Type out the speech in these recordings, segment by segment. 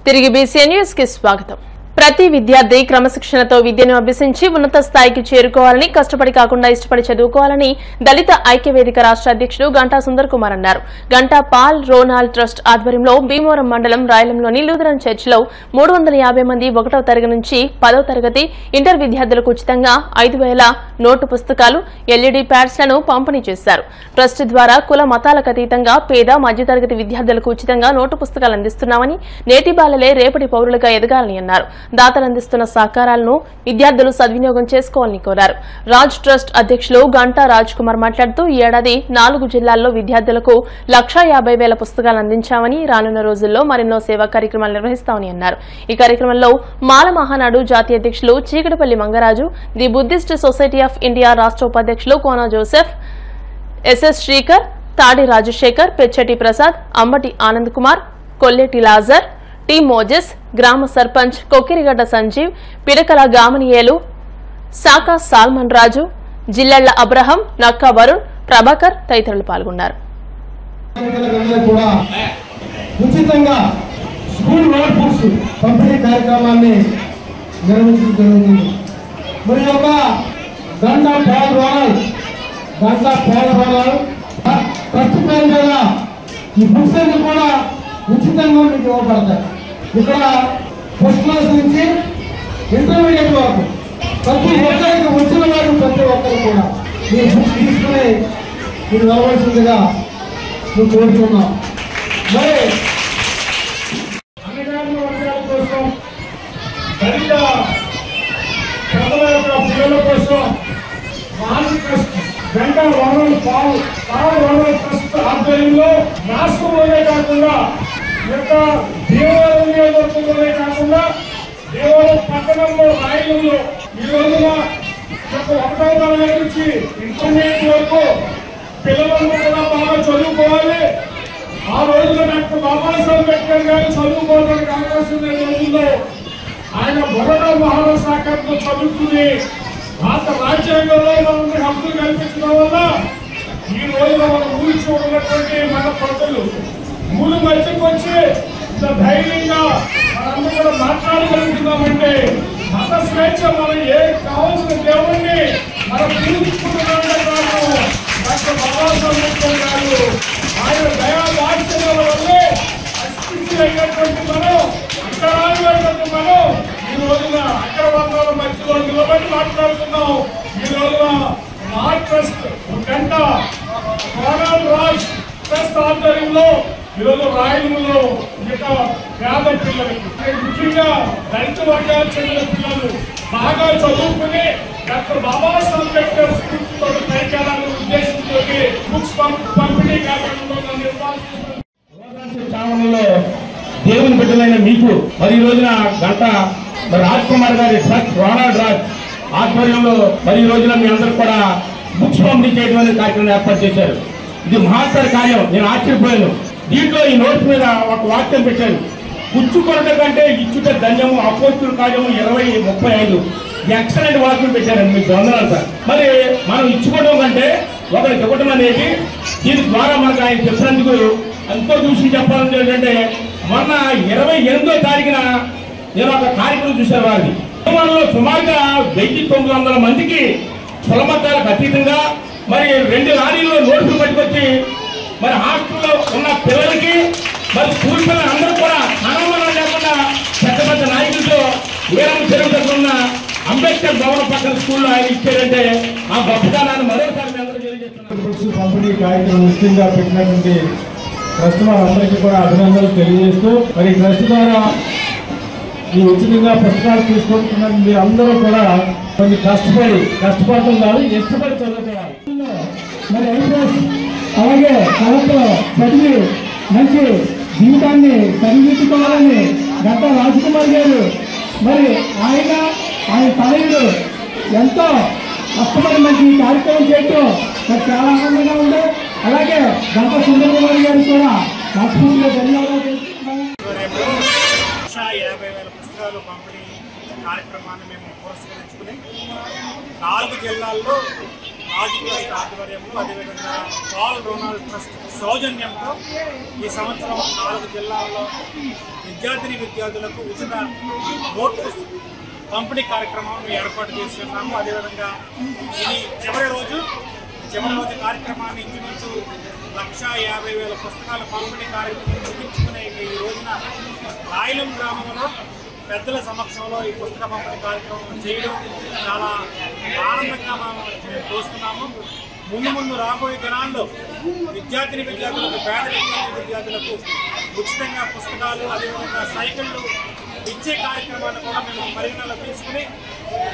తిరిగి BCN news కి స్వాగతం. ప్రతి విద్యార్థి క్రమశిక్షణతో విద్యను అభ్యసించి ఉన్నత స్థాయికి చేరుకోవాలని, కష్టపడి కాకుండా ఇష్టపడి చదువుకోవాలని దళిత ఐక్యవేదిక రాష్ట్ర అధ్యక్షుడు గంటా సుందర్ కుమార్ అన్నారు. గంటా పాల్ రోనాల్ ట్రస్ట్ ఆధ్వర్యంలో భీమవరం మండలం రాయలంలోని లూథరన్ చర్చిలో 350 మంది 1వ తరగతి నుంచి 10వ తరగతి ఇంటర్ విద్యార్థులకు ఉచితంగా 5000 నోటు పుస్తకాలు, ఎల్ఈడీ ప్యాడ్స్ లను పంపిణీ చేశారు. ట్రస్ట్ ద్వారా కుల మతాలకు అతీతంగా పేద మధ్యతరగతి విద్యార్థులకు ఉచితంగా నోటు పుస్తకాలు అందిస్తున్నామని, నేటి బాలలే రేపటి పౌరులుగా ఎదగాలని అన్నారు. దాతలు అందిస్తున్న సహకారాలను విద్యార్థులు సద్వినియోగం చేసుకోవాలని కోరారు. రాజ్ ట్రస్ట్ అధ్యక్షులు గంటా రాజ్ కుమార్ మాట్లాడుతూ ఈ ఏడాది 4 జిల్లాల్లో విద్యార్థులకు 1,50,000 పుస్తకాలు అందించామని, రానున్న రోజుల్లో మరెన్నో సేవా కార్యక్రమాలు నిర్వహిస్తామని అన్నారు. ఈ కార్యక్రమంలో మాల మహానాడు జాతీయ అధ్యక్షులు Chikatipalli Mangaraju, the Buddhist society of India రాష్ట్ర ఉపాధ్యక్షులు Kona Joseph, SS Srikar, Tadi Rajasekhar, Pechchati Prasad, Ammati Anand Kumar, Kolleti Lazar, T Moses, గ్రామ సర్పంచ్ కొక్కిరిగడ్డ సంజీవ్, పిడకల గామనియేలు, సాకా సాల్మన్ రాజు, జిల్లెళ్ల అబ్రహం, నక్కా వరుణ్, ప్రభాకర్ తదితరులు పాల్గొన్నారు. ఉచితంగా స్కూల్ నోట్ బుక్స్ పంపిణీ కార్యక్రమాన్ని నిర్వహించడం జరుగుతుంది. మరి ఒక గంటా పాల్ రోనాల్ ట్రస్ట్ పేరు మీద ఈ బుక్స్ అన్ని కూడా ఉచితంగా మీకు ఇవ్వబడతాయి. ఇక్కడ ఫస్ట్ క్లాస్ నుంచి ఇంటర్మీడియట్ వరకు ప్రతి ఒక్కరికి వచ్చిన వారు ప్రతి ఒక్కరు కూడా మీ బుక్స్ తీసుకుని మీరు వెళ్ళవలసిందిగా మేము కోరుతున్నాం. మరి అన్నగారి వర్గాల కోసం, దళిత ప్రజల యొక్క పిల్లల కోసం గంటా రోనాల్ పాల్ ట్రస్ట్ ఆధ్వర్యంలో రాష్ట్రంలోనే కాకుండా భీమవరం నియోజకవర్గంలోనే కాకుండా భీమవరం పట్టణంలో రాయలంలో ఈ రోజున 1వ తరగతి నుంచి ఇంటర్మీడియట్ వరకు పిల్లలందరూ కూడా బాగా చదువుకోవాలి. ఆ రోజున డాక్టర్ బాబాసాహెబ్ అంబేద్కర్ గారు చదువుకోవడానికి అవకాశం లేని రోజుల్లో ఆయన బరోడా మహారాజు సహకారంతో చదువుకుని భారత రాజ్యాంగంలో మనకి హక్కులు కల్పించడం వల్ల ఈ రోజున మన ఊరి చూడనటువంటి మన ప్రజలు ఊరు మధ్యకు వచ్చి ఇంత ధైర్యంగా మనందరూ కూడా మాట్లాడగలుగుతున్నామంటే మత స్వేచ్ఛ మనం కావాల్సిన దేవుణ్ణి మనం పూజించుకుంటున్నామే కాదు. డాక్టర్ బాబాసాహెబ్ అంబేద్కర్ గారు ఆయన దయా వాక్యాల వల్లే అస్తిత్వం అయినటువంటి మనం, అంతరాయమైనటువంటి మనం ఈ రోజున అగ్రవర్ణాల మధ్యలో నిలబడి మాట్లాడుతున్నాం. ఈ రోజున మా trust Ganta Ronald Raj trust ఆధ్వర్యంలో ఈరోజు రాయలంలో ఇక పేద పిల్లలకి, ముఖ్యంగా దళిత వర్గాలకు చెందిన పిల్లలు బాగా చదువుకుని డాక్టర్ బాబాసాహెబ్ అంబేద్కర్ స్ఫూర్తితో పైకెళ్లాలనే ఉద్దేశంతో బుక్స్ పంపిణీ కార్యక్రమంలో నిర్వహించాలో దేవుని బిడ్డలైన మీకు మరి ఈ రోజున గంటా రాజ్ కుమార్ గారి ట్రస్ట్ రోనాల్ రాజ్ ఆధ్వర్యంలో మరి ఈ రోజున మీ అందరూ కూడా బుక్స్ పంపిణీ చేయడం అనే కార్యక్రమం ఏర్పాటు చేశారు. ఇది మహత్తర కార్యం. నేను ఆశ్చర్యపోయాను. దీంట్లో ఈ నోట్స్ మీద ఒక వాక్యం పెట్టారు, పుచ్చుకొనట కంటే ఇచ్చుట ధన్యము, అపోస్తుల కార్యము 20:35. ఎక్సలెంట్ వాక్యం పెట్టారండి. మీకు వందనాలు సార్. మరి మనం ఇచ్చుకోవడం కంటే ఒకరికి ఇవ్వడం అనేది దీని ద్వారా మనకు ఆయన చెప్పినందుకు ఎంతో చూసి చెప్పాలని ఏంటంటే, మొన్న 28వ తారీఖున నేను ఒక కార్యక్రమం చూశాను. వారిని మనలో సుమారుగా 1900 మందికి కులమతాలకు అతీతంగా మరి 2 లారీల్లో నోట్సులు పట్టుకొచ్చి మరి హాస్టల్లో ఉన్న పిల్లలకి మరి స్కూల్ పిల్లలు అందరూ కూడా అనుమానం లేకుండా పెద్ద పెద్ద నాయకులతో వీరం చెరువు ఉన్న అంబేద్కర్ భవనం పక్కన స్కూల్లో ఆయన ఇచ్చారంటే ఆ గొప్పతనాన్ని మరోసారి తెలియజేస్తున్నారు. పంపిణీ కార్యక్రమం ముఖ్యంగా పెట్టినటువంటి ట్రస్ట్ వారందరికీ కూడా అభినందనలు తెలియజేస్తూ, మరి ట్రస్ట్ ద్వారా ఈ ఉచితంగా పుస్తకాలు తీసుకుంటున్న మీరు అందరూ కూడా కొన్ని కష్టపడటం కాదు, ఇష్టపడి చదువుకోవాలి. మరి ఐపీఎస్ అలాగే కళతో చదివి మంచి జీవితాన్ని సరిదిద్దుకోవాలని గంటా రాజ్ కుమార్ గారు మరి ఆయన తనయుడు ఎంతో కష్టపడి మంచి కార్యక్రమం చేయటం నాకు చాలా ఆనందంగా ఉంది. అలాగే గంటా సుందర్ కుమార్ గారు కూడా మనస్ఫూర్తిగా ధన్యవాదాలు చేస్తున్నాను. 1,50,000 పుస్తకాలు పంపిణీ కార్యక్రమాన్ని మేము పురస్కరించుకుని 4 జిల్లాల్లో రాజకీయ ఆధ్వర్యంలో అదేవిధంగా పాల్ రొనాల్డ్ ట్రస్ట్ సౌజన్యంతో ఈ సంవత్సరం 4 జిల్లాల్లో విద్యార్థులకు ఉచిత నోట్ పంపిణీ కార్యక్రమం ఏర్పాటు చేస్తున్నాము. అదేవిధంగా ఇది చివరి రోజు కార్యక్రమాన్ని ఇంచుమించు 1,50,000 పుస్తకాల పంపిణీ కార్యక్రమం ముగించుకునే ఈ రోజున రాయలం గ్రామంలో పెద్దల సమక్షంలో ఈ పుస్తక పంపిణీ కార్యక్రమం చేయడం చాలా ఆనందంగా మేము చూస్తున్నాము. ముందు రాబోయే దినాల్లో విద్యార్థులకు పేద విద్యార్థులకు ఉచితంగా పుస్తకాలు అదేవిధంగా సైకిళ్ళు ఇచ్చే కార్యక్రమాన్ని కూడా మేము పరిగణనలో తీసుకుని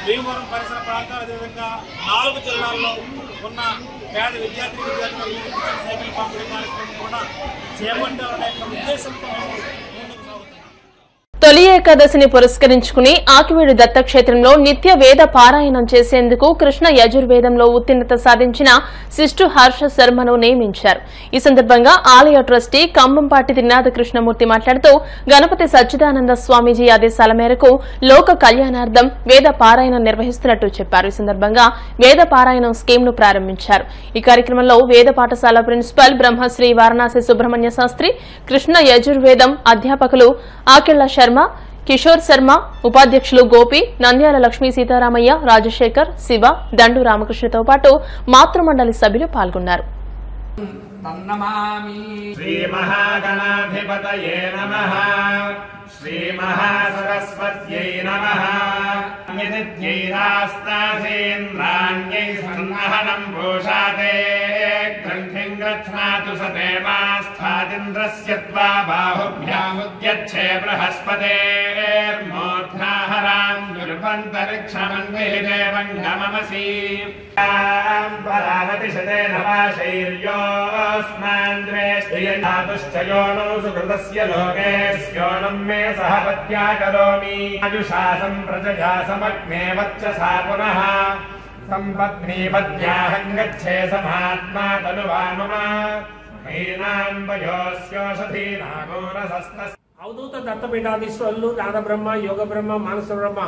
భీమవరం పరిసర ప్రాంతాలు అదేవిధంగా 4 జిల్లాల్లో ఉన్న పేద విద్యార్థులకు సైకిల్ పంపిణీ కార్యక్రమం కూడా చేపట్టాలనే ఉద్దేశంతో మేము ముందుకు సాగుతున్నాం. తొలి ఏకాదశిని పురస్కరించుకుని ఆకివీడు దత్తక్షేత్రంలో నిత్య వేద పారాయణం చేసేందుకు కృష్ణ యజుర్వేదంలో ఉత్తీర్ణత సాధించిన సిస్టు హర్ష శర్మను నియమించారు. ఈ సందర్భంగా ఆలయ ట్రస్టీ కంబంపాటి త్రినాథ కృష్ణమూర్తి మాట్లాడుతూ గణపతి సచ్చిదానంద స్వామీజీ ఆదేశాల మేరకు లోక కళ్యాణార్థం వేద పారాయణం నిర్వహిస్తున్నట్టు చెప్పారు. ఈ సందర్భంగా వేద పారాయణం స్కీమ్ ను ప్రారంభించారు. ఈ కార్యక్రమంలో వేద పాఠశాల ప్రిన్సిపల్ బ్రహ్మశ్రీ వారణాసి సుబ్రహ్మణ్య శాస్త్రి, కృష్ణ యజుర్వేదం అధ్యాపకులు ఆకిళ్ల శర్మ, కిషోర్ శర్మ, ఉపాధ్యక్షులు గోపి, నంద్యాల లక్ష్మీ సీతారామయ్య, రాజశేఖర్, శివ, దండు రామకృష్ణతో పాటు మాతృమండలి సభ్యులు పాల్గొన్నారు. శ్రీ మహాగణాధిపతయే నమః. శ్రీ మహాసరస్వత్యై నమః. నిత్యైరాస్తాసేంద్రాణ్యై సన్నహనం భూషాతే గ్రంథిం గ్రథ్నాతు సదేవాస్థాదింద్రస్య త్వా బాహుభ్యాముద్యచ్చే బృహస్పతేర్మూర్ధ్నాహరాం దుర్వంతరిక్షమన్విహిదేవం గమమసి పరావతిశతే నవాశైర్యోస్మాన్ ద్వేష్టియధాతుశ్చయోనో సుకృతస్య లోకేస్యోనం మే సహపత్యా కరోమి ఆయుషాసం ప్రజయా సమగ్నే వచ్చసా పునః సంపద్మీపద్యాహం గచ్చే సమాత్మా తనువామమ హీనాం వయోస్యోషధీనాగోరసస్తస్. అవధూత దత్తపీఠాధీశ్వరులు నాదబ్రహ్మ, యోగ బ్రహ్మ, మానస బ్రహ్మ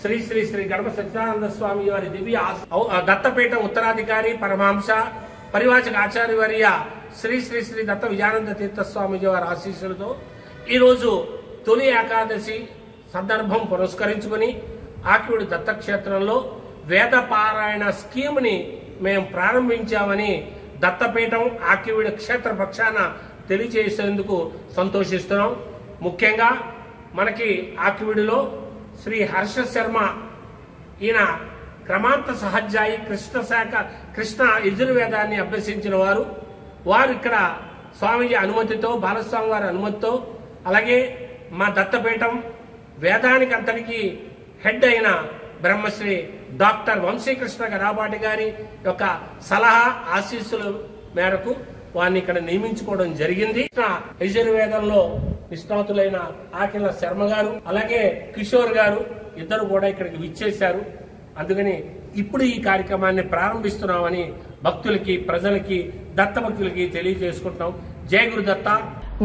శ్రీ శ్రీ శ్రీ గణపతి సచ్చిదానంద స్వామి వారి దివ్య దత్తపీఠ ఉత్తరాధికారి పరమహంస పరివాచక ఆచార్యవర్య శ్రీ శ్రీ శ్రీ దత్త విజయానంద తీర్థ స్వామిజీ వారి ఆశీస్సులతో ఈరోజు తొలి ఏకాదశి సందర్భం పురస్కరించుకుని ఆకివీడు దత్తక్షేత్రంలో వేద పారాయణ స్కీమ్ ని మేము ప్రారంభించామని దత్తపీఠం ఆకివీడు క్షేత్ర పక్షాన తెలియజేసేందుకు సంతోషిస్తున్నాం. ముఖ్యంగా మనకి ఆకివీడులో శ్రీ హర్ష శర్మ, ఈయన క్రమాంత సహజాయి కృష్ణ యజుర్వేదాన్ని అభ్యసించిన వారు ఇక్కడ స్వామీజీ అనుమతితో, బాలస్వామి వారి అనుమతితో, అలాగే మా దత్తపీఠం వేదానికి అంతటికి హెడ్ అయిన బ్రహ్మశ్రీ డాక్టర్ వంశీకృష్ణ గరాబాటి గారి యొక్క సలహా ఆశీస్సుల మేరకు వారిని ఇక్కడ నియమించుకోవడం జరిగింది. యజుర్వేదంలో నిష్ణాతులైన ఆకిళ్ల శర్మ గారు అలాగే కిషోర్ గారు ఇద్దరు కూడా ఇక్కడికి విచ్చేశారు. అందుకని ఇప్పుడు ఈ కార్యక్రమాన్ని ప్రారంభిస్తున్నామని భక్తులకి, ప్రజలకి, దత్త భక్తులకి తెలియజేసుకుంటున్నాం. జై గురుదత్త.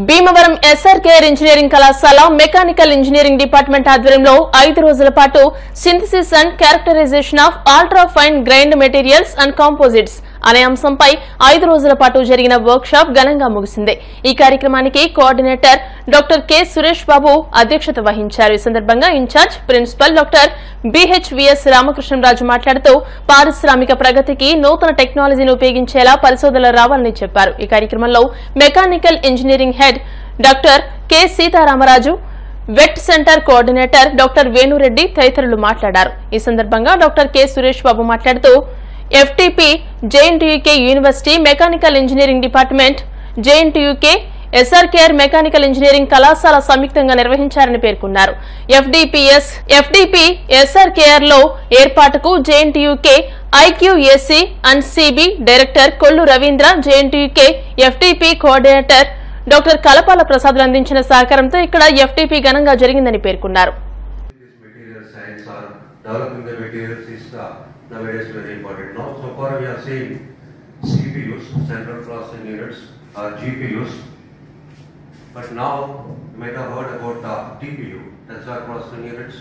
భీమవరం ఎస్ఆర్కేఆర్ ఇంజనీరింగ్ కళాశాల మెకానికల్ ఇంజనీరింగ్ డిపార్ట్మెంట్ ఆధ్వర్యంలో 5 రోజుల పాటు synthesis and characterisation of ultra fine grained materials and composites అనే అంశంపై 5 రోజుల పాటు జరిగిన వర్క్ షాప్ ఘనంగా ముగిసింది. ఈ కార్యక్రమానికి కోఆర్డినేటర్ డాక్టర్ కె సురేష్ బాబు అధ్యక్షత వహించారు. ఈ సందర్భంగా ఇన్ఛార్జ్ ప్రిన్సిపల్ డాక్టర్ బిహెచ్విఎస్ రామకృష్ణరాజు మాట్లాడుతూ పారిశ్రామిక ప్రగతికి నూతన టెక్నాలజీని ఉపయోగించేలా పరిశోధనలు రావాలని చెప్పారు. ఈ కార్యక్రమంలో mechanical engineering head doctor K Sitaramaraju, వెట్ సెంటర్ కోఆర్డినేటర్ డాక్టర్ వేణురెడ్డి తదితరులు మాట్లాడారు. ఈ సందర్భంగా డాక్టర్ కె సురేష్ బాబు మాట్లాడుతూ FTP, JNTUK university mechanical engineering department, JNTUK, SRKR mechanical engineering కళాశాల సంయుక్తంగా నిర్వహించారని పేర్కొన్నారు. ఎఫ్డీపీ ఎస్ఆర్కేఆర్ లో ఏర్పాటుకు JNTUK IQAC and CB director Kollu Ravindra, JNTUK FTP coordinator doctor Kalapala Prasad అందించిన సహకారంతో ఇక్కడ ఎఫ్టీపీ ఘనంగా జరిగిందని పేర్కొన్నారు. Nowadays very important. Now, so far we are seeing CPUs, central processing units, or GPUs. But now you might have heard about TPU, tensor processing units.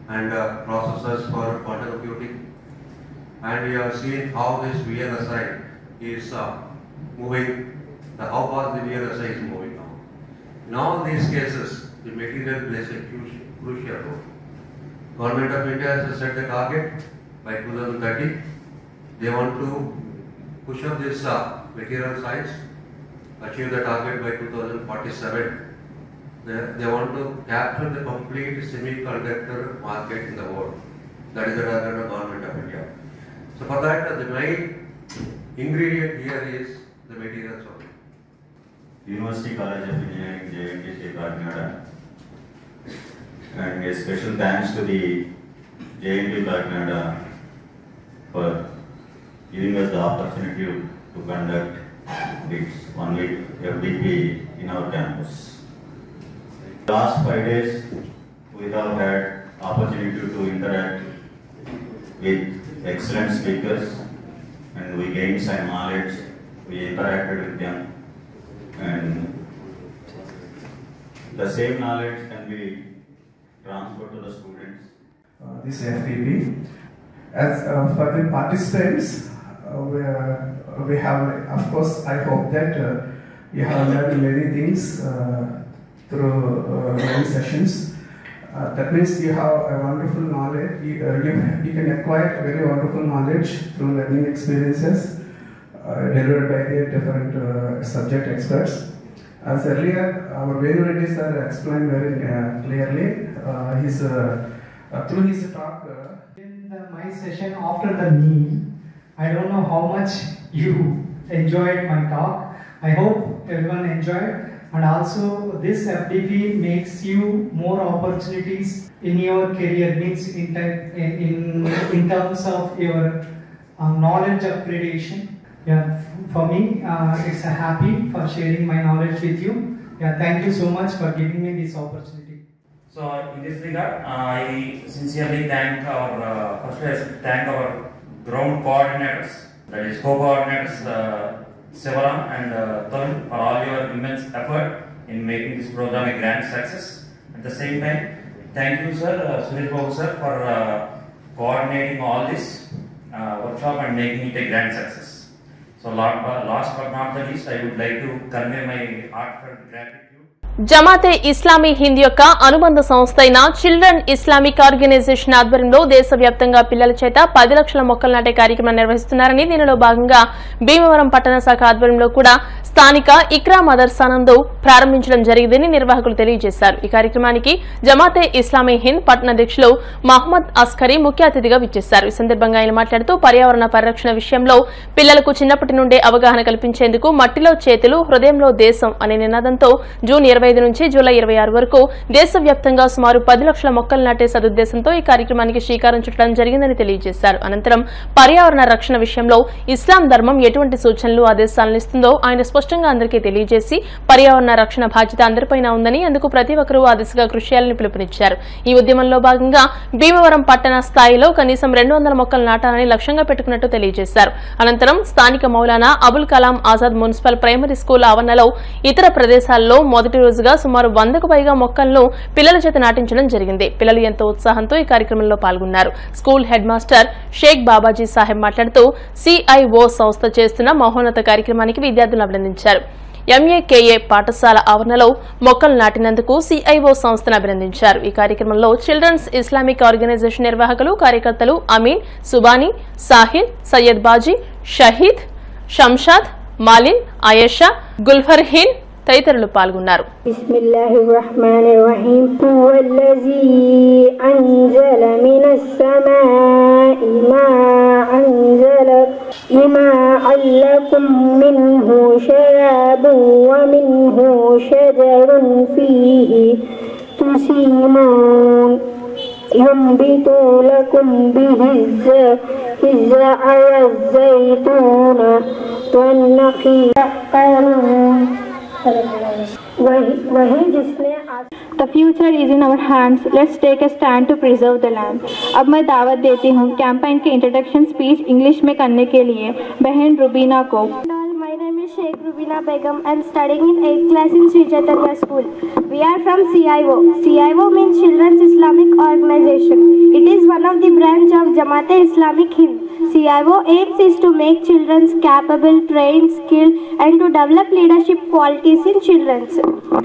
and processors for quantum computing. And we have seen how this VLSI is moving, how fast the VLSI is moving now. In all these cases, the material plays a crucial role. Government of India has set the target by 2030. They want to push up this material science, achieve the target by 2047. They want to capture the complete semiconductor market in the world. That is the target of Government of India. So for that, the main ingredient here is the materials only. University College of Engineering, JNT Kakinada, and a special thanks to the JNT Kakinada for giving us the opportunity to conduct this 1 week FDP in our campus. Last 5 days, we have had opportunity to interact with excellent speakers, and we gained some knowledge. We interacted with them, and the same knowledge can be transferred to the students. This FDP. As for the participants, we have, of course, I hope that you have learned many things through many sessions. That means you have a wonderful knowledge, you can acquire very wonderful knowledge through learning experiences delivered by the different subject experts. As earlier, our Venu Reddy sir explained very clearly, through his talk. In my session after the meal, I don't know how much you enjoyed my talk. I hope everyone enjoyed. And also this FDP makes you more opportunities in your career, means in terms of your knowledge upgradation. Yeah, for me, it's a happy for sharing my knowledge with you. Yeah, thank you so much for giving me this opportunity. So in this regard, I sincerely thank our first I should thank our ground coordinators, that is co-coordinators Sivaram and Tarun, for all your immense effort in making this program a grand success. At the same time, thank you sir, Suresh Babu sir, for coordinating all this workshop and making it a grand success. So last but not the least, I would like to convey my heartfelt gratitude. Jamaat-e Islami Hind యొక్క అనుబంధ సంస్థ అయిన children Islamic organisation ఆధ్వర్యంలో దేశవ్యాప్తంగా పిల్లల చేత 10 లక్షల మొక్కలు నాటే కార్యక్రమం నిర్వహిస్తున్నారని, దీనిలో భాగంగా భీమవరం పట్టణ శాఖ ఆధ్వర్యంలో కూడా స్థానిక ఇక్రా మదర్సానందు ప్రారంభించడం జరిగిందని నిర్వాహకులు తెలియజేశారు. ఈ కార్యక్రమానికి జమాతే ఇస్లామీ హింద్ పట్టణ అధ్యక్షులు మహమ్మద్ అస్కరీ ముఖ్య అతిథిగా విచ్చేశారు. ఈ సందర్భంగా ఆయన మాట్లాడుతూ పర్యావరణ పరిరక్షణ విషయంలో పిల్లలకు చిన్నప్పటి నుండే అవగాహన కల్పించేందుకు మట్టిలో చేతులు హృదయంలో దేశం అనే నినాదంతో జూన్ 25 నుంచి జూలై 26 వరకు దేశవ్యాప్తంగా సుమారు 10 లక్షల మొక్కలు నాటే సదుద్దేశంతో ఈ కార్యక్రమానికి శ్రీకారం చుట్టడం జరిగిందని తెలియజేశారు. అనంతరం పర్యావరణ రక్షణ విషయంలో ఇస్లాం ధర్మం ఎటువంటి సూచనలు ఆదేశాలను ఇస్తుందో ఆయన స్పష్టంగా అందరికీ తెలియజేసి పర్యావరణ రక్షణ బాధ్యత అందరిపైన ఉందని, అందుకు ప్రతి ఒక్కరూ ఆ దిశగా కృషి చేయాలని పిలుపునిచ్చారు. ఈ ఉద్యమంలో భాగంగా భీమవరం పట్టణ స్థాయిలో కనీసం 200 మొక్కలు నాటాలని లక్ష్యంగా పెట్టుకున్నట్టు తెలియజేశారు. అనంతరం స్థానిక Maulana Abul Kalam Azad municipal primary school ఆవరణలో ఇతర ప్రదేశాల్లో మొదటి రోజుగా సుమారు 100కు పైగా మొక్కలను పిల్లల చేత నాటించడం జరిగింది. పిల్లలు ఎంతో ఉత్సాహంతో ఈ కార్యక్రమంలో పాల్గొన్నారు. School head master Shaik Babaji Saheb మాట్లాడుతూ CIO సంస్థ చేస్తున్న మహోన్నత కార్యక్రమానికి విద్యార్థులను అభినందించారు. MAKA పాఠశాల ఆవరణలో మొక్కలు నాటినందుకు CIO సంస్థను అభినందించారు. ఈ కార్యక్రమంలో చిల్డ్రన్స్ ఇస్లామిక్ ఆర్గనైజేషన్ నిర్వాహకులు, కార్యకర్తలు అమీన్, సుబానీ, సాహిల్, సయ్యద్ బాజీ, షహీద్, షంషాద్, మాలిన్, ఆయేషా, గుల్ఫర్హీన్ తదితరులు పాల్గొన్నారు. బిస్మిల్లాహిర్రహ్మానిర్రహీం హువల్లజీ అంజల మినస్ సమాఇ మాఅన్ లకుం మిన్హు షరాబున్ వ మిన్హు షజరున్ ఫీహి తుసీమూన్ యుంబితు లకుం బిహి الزرع والزيتون والنخيل The future is in our hands. Let's take a stand to preserve the land. अब मैं दावत देती हूँ कैंपेन के इंट्रोडक्शन स्पीच इंग्लिश में करने के लिए बहन रुबीना को. My name is Sheikh Rubina Begum. I am studying in 8th class in Sri Chaitanya School. We are from CIO. CIO means Children's Islamic Organization. It is one of the branch of Jamaat Islamic Hind. CIO aims is to make children capable, trained, skilled and to develop leadership qualities in children.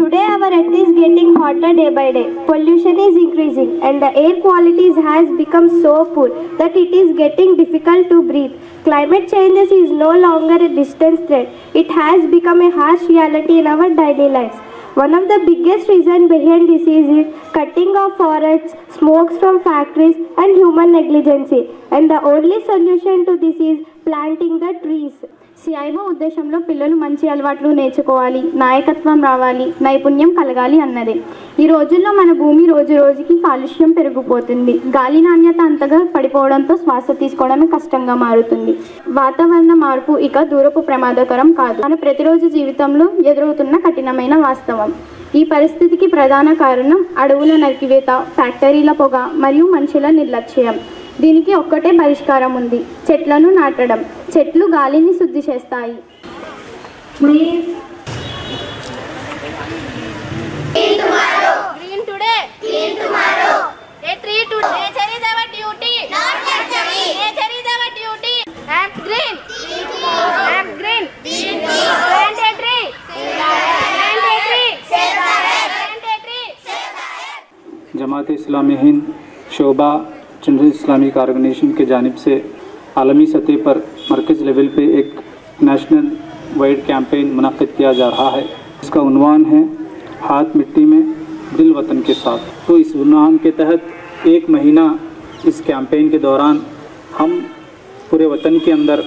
Today our earth is getting hotter day by day. Pollution is increasing and the air quality has become so poor that it is getting difficult to breathe. Climate changes is no longer a distant threat. It has become a harsh reality in our daily lives. One of the biggest reasons behind disease is cutting of forests, smokes from factories and human negligence. And the only solution to this is planting the trees. CIO ఉద్దేశంలో పిల్లలు మంచి అలవాట్లు నేర్చుకోవాలి, నాయకత్వం రావాలి, నైపుణ్యం కలగాలి అన్నదే. ఈ రోజుల్లో మన భూమి రోజు రోజుకి కాలుష్యం పెరిగిపోతుంది. గాలి నాణ్యత అంతగా పడిపోవడంతో శ్వాస తీసుకోవడమే కష్టంగా మారుతుంది. వాతావరణ మార్పు ఇక దూరపు ప్రమాదకరం కాదు, మన ప్రతిరోజు జీవితంలో ఎదురవుతున్న కఠినమైన వాస్తవం. ఈ పరిస్థితికి ప్రధాన కారణం అడవుల నరికివేత, ఫ్యాక్టరీల పొగ మరియు మనుషుల నిర్లక్ష్యం. దీనికి ఒక్కటే పరిష్కారం ఉంది, చెట్లను నాటడం. చెట్లు గాలిని శుద్ధి చేస్తాయి. जमात इस्लामी हिंद शोबा चिल्ड्रंस इस्लामिक ऑर्गेनाइजेशन के जानिब से आलमी सतह पर मरकज़ लेवल पे एक नेशनल वाइड कैंपेन मुनक़िद किया जा रहा है। इसका उन्वान है हाथ मिट्टी में दिल वतन के साथ। तो इस उन्वान के तहत एक महीना इस कैंपेन के दौरान हम पूरे वतन के अंदर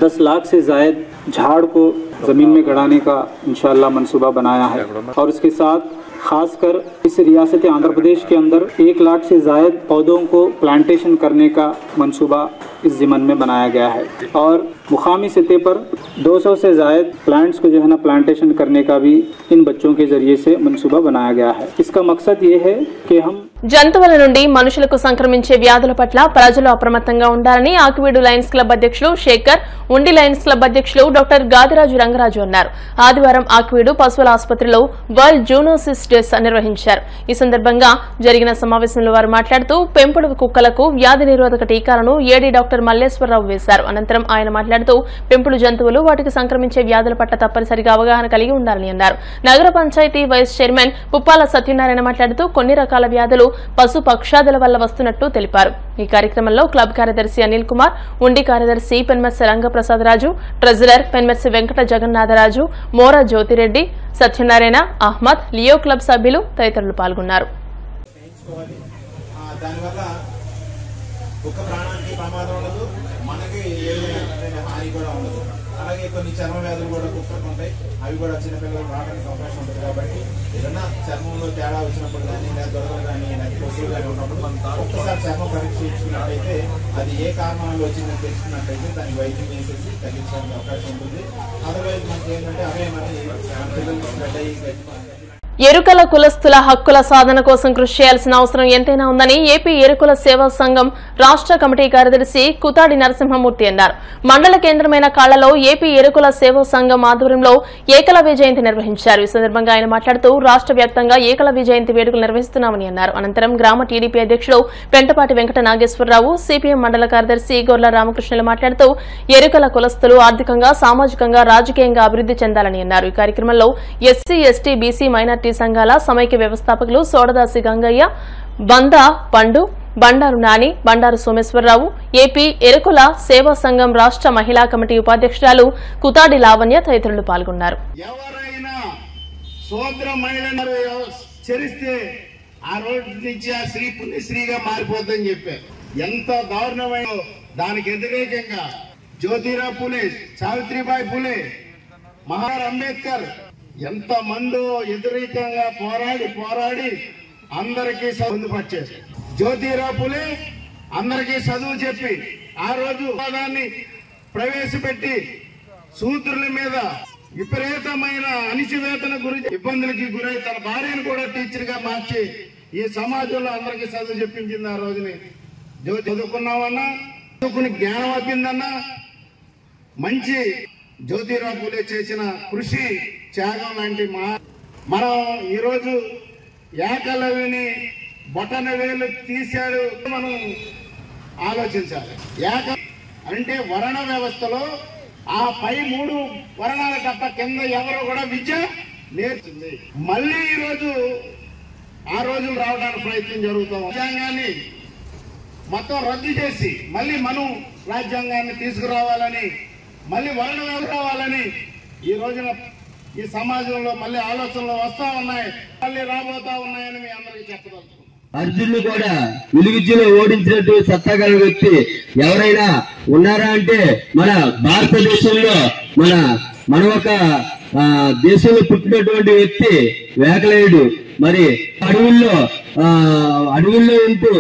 10 लाख से ज़ायद झाड़ को ज़मीन में गड़ाने का इंशाअल्लाह मंसूबा बनाया है। और इसके साथ खासकर इस रियासत आंध्र प्रदेश के अंदर 1 लाख से ज़ायद पौधों को प्लांटेशन करने का मंसूबा इस ज़िमन में बनाया गया है। और मुकामी सतह पर 200 से ज़ायद प्लांट्स को जो है ना प्लांटेशन करने का भी इन बच्चों के ज़रिए से मंसूबा बनाया गया है। इसका मकसद ये है कि हम జంతువుల నుండి మనుషులకు సంక్రమించే వ్యాధుల పట్ల ప్రజలు అప్రమత్తంగా ఉండాలని ఆకివీడు లయన్స్ క్లబ్ అధ్యక్షులు శేఖర్, ఉండి లయన్స్ క్లబ్ అధ్యక్షులు డాక్టర్ గాదిరాజు రంగరాజు అన్నారు. ఆదివారం ఆకివీడు పశువుల ఆసుపత్రిలో వరల్డ్ జూనోసిస్ డేస్ నిర్వహించారు. ఈ సందర్భంగా జరిగిన సమావేశంలో వారు మాట్లాడుతూ పెంపుడు కుక్కలకు వ్యాధి నిరోధక టీకాలను ఏడీ డాక్టర్ మల్లేశ్వరరావు వేశారు. అనంతరం ఆయన మాట్లాడుతూ పెంపుడు జంతువులు వాటికి సంక్రమించే వ్యాధుల పట్ల తప్పనిసరిగా అవగాహన కలిగి ఉండాలని అన్నారు. నగర పంచాయతీ వైస్ చైర్మన్ పుప్పాల సత్యనారాయణ మాట్లాడుతూ కొన్ని రకాల వ్యాధులు పశు పక్షాదుల వల్ల వస్తున్నట్టు తెలిపారు. ఈ కార్యక్రమంలో క్లబ్ కార్యదర్శి అనిల్ కుమార్, ఉండి కార్యదర్శి పెన్మెర్సి రంగప్రసాద్ రాజు, ట్రెజరర్ పెన్మెర్సి వెంకట జగన్నాథరాజు, మోరా జ్యోతిరెడ్డి, సత్యనారాయణ, అహ్మద్, లియో క్లబ్ సభ్యులు తదితరులు పాల్గొన్నారు. దానివల్ల కుక్క ప్రాణానికి ప్రమాదం ఉండదు, మనకి ఏ విధమైన హాని కూడా ఉండదు. అలాగే కొన్ని చర్మ వ్యాధులు కూడా కుక్కకు ఉంటాయి, అవి కూడా చిన్నపిల్లలు రావడానికి అవకాశం ఉంటుంది. కాబట్టి ఏదైనా చర్మంలో తేడా వచ్చినప్పుడు కానీ, లేదా దొరకలు కానీ, లేదా కొట్టులు కానీ ఉన్నప్పుడు మనం ఒక్కసారి చర్మ పరీక్ష ఇచ్చుకున్నట్టయితే అది ఏ కారణాలు వచ్చిందని తెలుసుకున్నట్టయితే దానికి వైద్యం చేసేసి తగ్గించడానికి అవకాశం ఉంటుంది. అదర్వైజ్ మనకి ఏంటంటే అవే మన పిల్లలు స్ప్రెడ్ అయ్యి ఎరుకల కులస్తుల హక్కుల సాధన కోసం కృషి చేయాల్సిన అవసరం ఎంతైనా ఉందని ఏపీ ఎరుకుల సేవా సంఘం రాష్ట్ర కమిటీ కార్యదర్శి కుతాడి నరసింహమూర్తి అన్నారు. మండల కేంద్రమైన కాళ్లలో ఏపీ ఎరుకుల సేవా సంఘం ఆధ్వర్యంలో ఏకలవ్య జయంతి నిర్వహించారు. ఈ సందర్భంగా ఆయన మాట్లాడుతూ రాష్ట్ర వ్యాప్తంగా ఏకలవ్య జయంతి వేడుకలు నిర్వహిస్తున్నామని అన్నారు. అనంతరం గ్రామ టీడీపీ అధ్యక్షుడు పెంటపాటి వెంకట నాగేశ్వరరావు, సిపిఎం మండల కార్యదర్శి గొర్ల రామకృష్ణులు మాట్లాడుతూ ఎరుకల కులస్తులు ఆర్థికంగా, సామాజికంగా, రాజకీయంగా అభివృద్ది చెందాలని అన్నారు. ఈ కార్యక్రమంలో ఎస్సీ, ఎస్టీ, బీసీ, మైనార్టీ సంఘాల సమైక్య వ్యవస్థాపకులు సోడదాసి గంగయ్య, బందా పండు, బండారు నాని, బండారు సోమేశ్వరరావు, ఏపీ ఎరుకుల సేవా సంఘం రాష్ట్ర మహిళా కమిటీ ఉపాధ్యక్షురాలు కుతాడి లావణ్య తదితరులు పాల్గొన్నారు. ఎవరైనా సోదర మహిళను చరిస్తే ఆ రోజు నుంచి ఆ స్త్రీ పుణ్యశ్రీగా మారిపోద్దని చెప్పారు. ఎంత దారుణమైన దానికి వ్యతిరేకంగా జ్యోతిరావు పూలే, సావిత్రిబాయి పూలే, మహారాజ్ అంబేద్కర్ ఎంత మందో వ్యతిరేకంగా పోరాడి అందరికీ పొందుపరిచారు. జ్యోతిరావు పూలే అందరికీ చదువు చెప్పి ఆ రోజు దాన్ని ప్రవేశపెట్టి సూత్రుల మీద విపరీతమైన అణిచివేతన గురించి ఇబ్బందులకి గురై తన భార్యను కూడా టీచర్ గా మార్చి ఈ సమాజంలో అందరికీ చదువు చెప్పించింది. ఆ రోజుని చదువుకున్నామన్నా, చదువుకుని జ్ఞానం అప్పిందన్నా, మంచి జ్యోతిరావు పూలే చేసిన కృషి త్యాగం లాంటి మనం ఈరోజు ఏకలవ్యుని బొటన వేలు తీశాడు. మనం ఆలోచించాలి. అంటే వర్ణ వ్యవస్థలో ఆ పై 3 వర్ణాల తప్ప కింద ఎవరు కూడా విద్య నేర్చుంది. మళ్ళీ ఈరోజు ఆ రోజులు రావడానికి ప్రయత్నం జరుగుతాం. రాజ్యాంగాన్ని మొత్తం రద్దు చేసి మళ్ళీ మనం రాజ్యాంగాన్ని తీసుకురావాలని, మళ్ళీ వర్ణ వ్యవస్థ రావాలని ఈ రోజున ఈ సమాజంలో మళ్ళీ ఆలోచనలు వస్తా ఉన్నాయి, మళ్ళీ రాబోతా ఉన్నాయని మీ అందరికీ చెప్పదలుచుకున్నాం. అర్జునుడు కూడా విలువిద్యలో ఓడించినట్టు సత్తాగల వ్యక్తి ఎవరైనా ఉన్నారా అంటే మన భారతదేశంలో మన ఒక దేశంలో పుట్టినటువంటి వ్యక్తి వేకలేయుడు. మరి అడవుల్లో ఉంటూ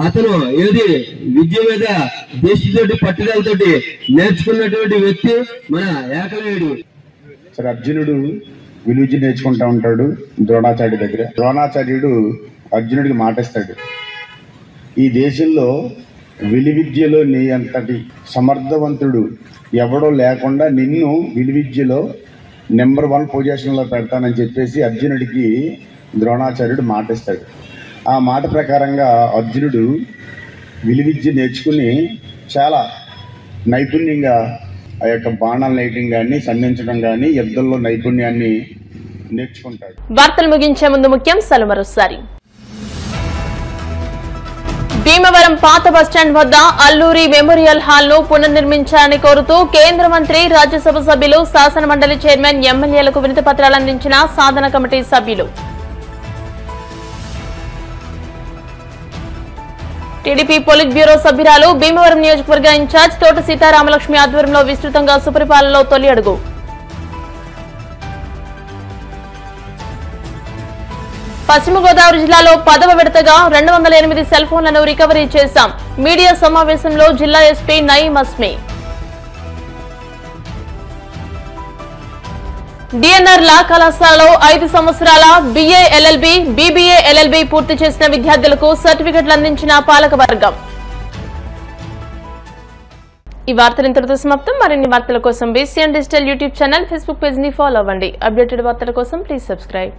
అతను ఏది విద్య మీద దేశంతోటి పట్టుదలతోటి నేర్చుకున్నటువంటి వ్యక్తి మన ఏకలేయుడు. సరే, అర్జునుడు విలువిద్య నేర్చుకుంటా ఉంటాడు ద్రోణాచార్యుడి దగ్గర. ద్రోణాచార్యుడు అర్జునుడికి మాటిస్తాడు, ఈ దేశంలో విలువిద్యలో నీ అంతటి సమర్థవంతుడు ఎవడో లేకుండా నిన్ను విలువిద్యలో నెంబర్ 1 పొజిషన్లో పెడతానని చెప్పేసి అర్జునుడికి ద్రోణాచార్యుడు మాటిస్తాడు. ఆ మాట ప్రకారంగా అర్జునుడు విలువిద్య నేర్చుకుని చాలా నైపుణ్యంగా ఆ యొక్క బాణాలు వేయటం కానీ, సంధించడం కానీ, యుద్ధంలో నైపుణ్యాన్ని నేర్చుకుంటాడు. వార్తలు ముగించే ముందు ముఖ్యాంశాలు మరోసారి. భీమవరం పాత బస్టాండ్ వద్ద అల్లూరి మెమోరియల్ హాల్ ను పునర్నిర్మించాలని కోరుతూ కేంద్ర మంత్రి, రాజ్యసభ సభ్యులు, శాసనమండలి చైర్మన్, ఎమ్మెల్యేలకు వినతి పత్రాలు అందించిన సాధన కమిటీ సభ్యులు. టీడీపీ పొలిట్ బ్యూరో సభ్యురాలు, భీమవరం నియోజకవర్గ ఇన్ఛార్జ్ తోట సీతారామలక్ష్మి ఆధ్వర్యంలో విస్తృతంగా సుపరిపాలనలో తొలి అడుగు. పశ్చిమ గోదావరి జిల్లాలో 10వ విడతగా 208 సెల్ ఫోన్లను రికవరీ చేశాం. మీడియా సమావేశంలో జిల్లా ఎస్పీ నయీం అస్మి. డిఎన్ఆర్ లా కళాశాలలో 5 సంవత్సరాల BA LLB, BBA LLB పూర్తి చేసిన విద్యార్థులకు సర్టిఫికెట్లు అందించిన పాలకవర్గం. ఈ వార్తలు ఇంతటితో సమాప్తం. మరిన్ని వార్తల కోసం BCN digital YouTube channel, Facebook page ని ఫాలో అవ్వండి. అప్డేటెడ్ వార్తల కోసం ప్లీజ్ సబ్స్క్రైబ్.